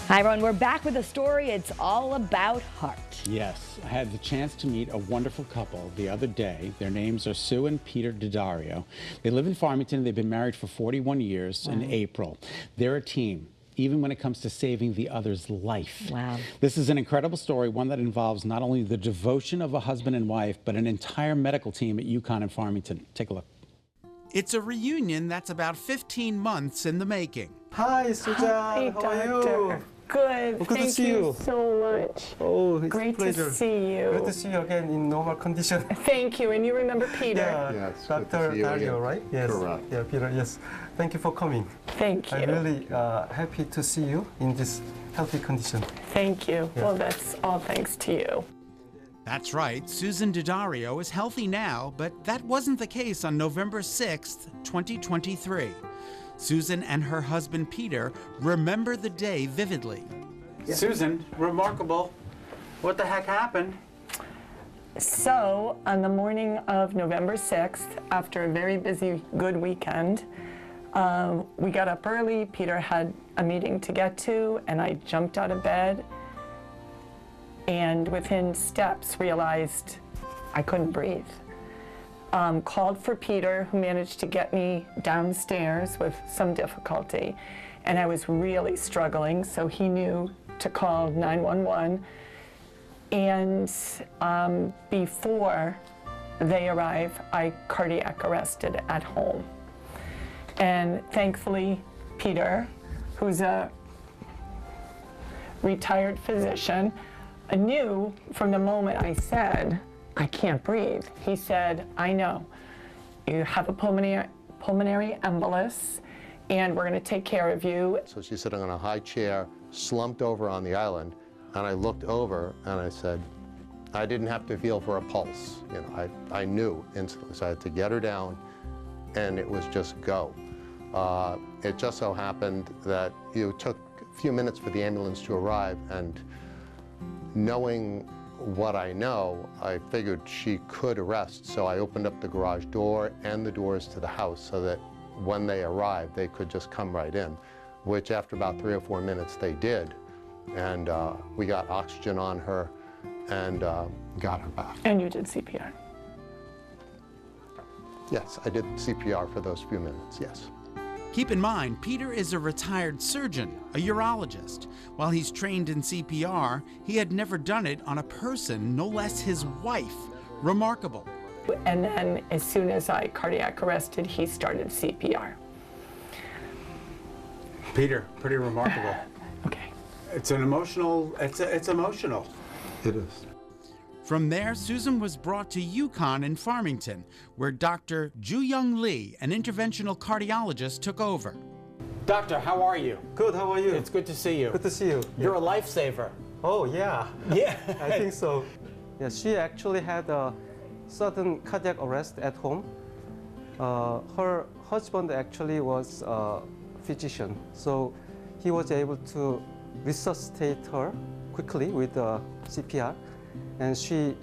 Hi, everyone. We're back with a story. It's all about heart. Yes, I had the chance to meet a wonderful couple the other day. Their names are Sue and Peter Daddario. They live in Farmington. They've been married for 41 years in April. They're a team, even when it comes to saving the other's life. Wow. This is an incredible story, one that involves not only the devotion of a husband and wife, but an entire medical team at UCONN in Farmington. Take a look. It's a reunion that's about 15 months in the making. Hi, Susan. Hi, How are you? Good. Good to Thank see you you. so much. Oh, it's Great a pleasure. to see you. Good to see you again in normal condition. Thank you. And you remember Peter? Yeah, Yes, good to Dr. see you Dario, again. right? Yes. Correct. Yeah, Peter, yes. Thank you for coming. Thank you. I'm really happy to see you in this healthy condition. Thank you. Yeah. Well, that's all thanks to you. That's right, Susan Daddario is healthy now, but that wasn't the case on November 6th, 2023. Susan and her husband Peter remember the day vividly. Susan, remarkable. What the heck happened? So, on the morning of November 6th, after a very busy, good weekend, we got up early. Peter had a meeting to get to, and I jumped out of bed and within steps realized I couldn't breathe. Called for Peter, who managed to get me downstairs with some difficulty, and I was really struggling, so he knew to call 911. And before they arrive, I cardiac arrested at home. And thankfully, Peter, who's a retired physician, knew from the moment I said, I can't breathe. He said, I know. You have a pulmonary embolus, and we're going to take care of you. So she's sitting on a high chair, slumped over on the island, and I looked over and I said, I didn't have to feel for a pulse. You know, I knew instantly, so I had to get her down, and it was just go. It just so happened that it took a few minutes for the ambulance to arrive, and knowing what I know, I figured she could arrest, so I opened up the garage door and the doors to the house so that when they arrived, they could just come right in, which after about 3 or 4 minutes they did. And we got oxygen on her and got her back. And you did CPR. Yes, I did CPR for those few minutes, yes. Keep in mind, Peter is a retired surgeon, a urologist. While he's trained in CPR, he had never done it on a person, no less his wife. Remarkable. And then as soon as I cardiac arrested, he started CPR. Peter, pretty remarkable. Okay. It's an emotional, it's emotional. It is. From there, Susan was brought to UCONN in Farmington, where Dr. Ju-Young Lee, an interventional cardiologist, took over. Doctor, how are you? Good, how are you? It's good to see you. Good to see you. You're a lifesaver. Oh, yeah. Yeah. I think so. Yeah, she actually had a sudden cardiac arrest at home. Her husband actually was a physician, so he was able to resuscitate her quickly with CPR, and she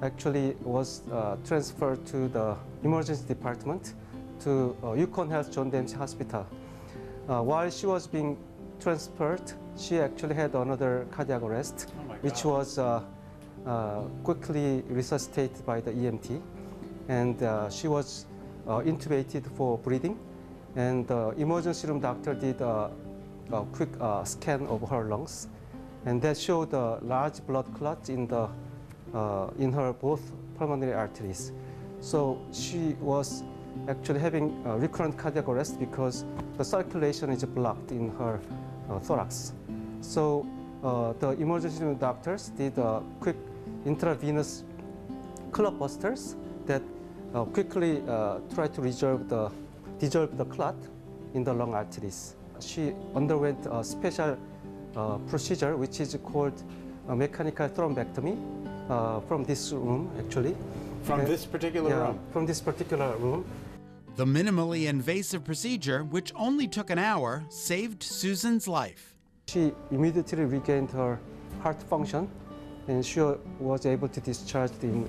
actually was transferred to the emergency department to UCONN Health John Dempsey Hospital. While she was being transferred, she actually had another cardiac arrest, which was quickly resuscitated by the EMT, and she was intubated for breathing, and the emergency room doctor did a quick scan of her lungs, and that showed a large blood clot in her both pulmonary arteries. So she was actually having a recurrent cardiac arrest because the circulation is blocked in her thorax. So the emergency room doctors did quick intravenous clot busters that quickly tried to dissolve the clot in the lung arteries. She underwent a special procedure which is called mechanical thrombectomy from this room, actually. From this particular room? From this particular room. The minimally invasive procedure, which only took an hour, saved Susan's life. She immediately regained her heart function, and she was able to discharge in 2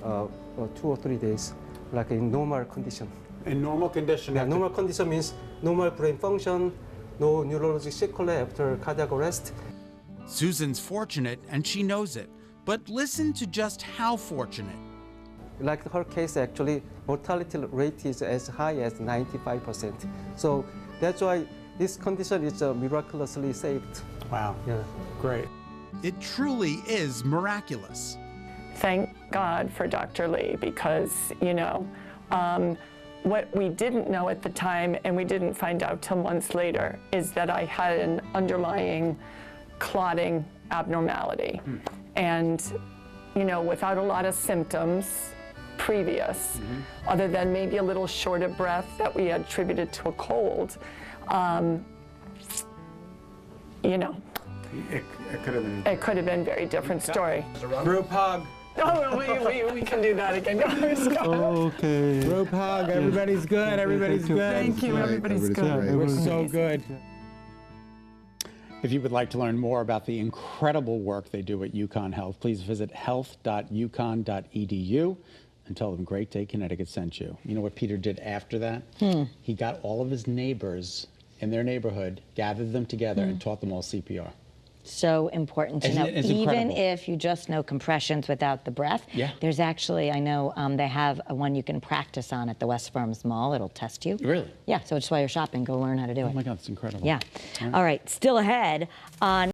or 3 days, like in normal condition. In normal condition? Yeah, normal condition means normal brain function, no neurologic sequelae after cardiac arrest. Susan's fortunate and she knows it, but listen to just how fortunate. Like her case, actually, mortality rate is as high as 95%. So that's why this condition is miraculously saved. Wow. Yeah. Great. It truly is miraculous. Thank God for Dr. Lee, because, you know, what we didn't know at the time, and we didn't find out till months later, is that I had an underlying clotting abnormality. And, you know, without a lot of symptoms previous, other than maybe a little short of breath that we attributed to a cold, you know, It could have been. it could have been a very different story. Group hug. Oh, we can do that again. Okay. Group hug. Everybody's good. Everybody's good. Thank you. Everybody's good. We're so good. If you would like to learn more about the incredible work they do at UConn Health, please visit health.uconn.edu and tell them Great Day Connecticut sent you. You know what Peter did after that? He got all of his neighbors in their neighborhood, gathered them together, and taught them all CPR. So important to know. It's Even incredible. if you just know compressions without the breath, Yeah. there's actually, I know they have one you can practice on at the West Farms Mall. It'll test you. Really? Yeah, so just while you're shopping, go learn how to do it. Oh my God, it's incredible. Yeah. All right, still ahead on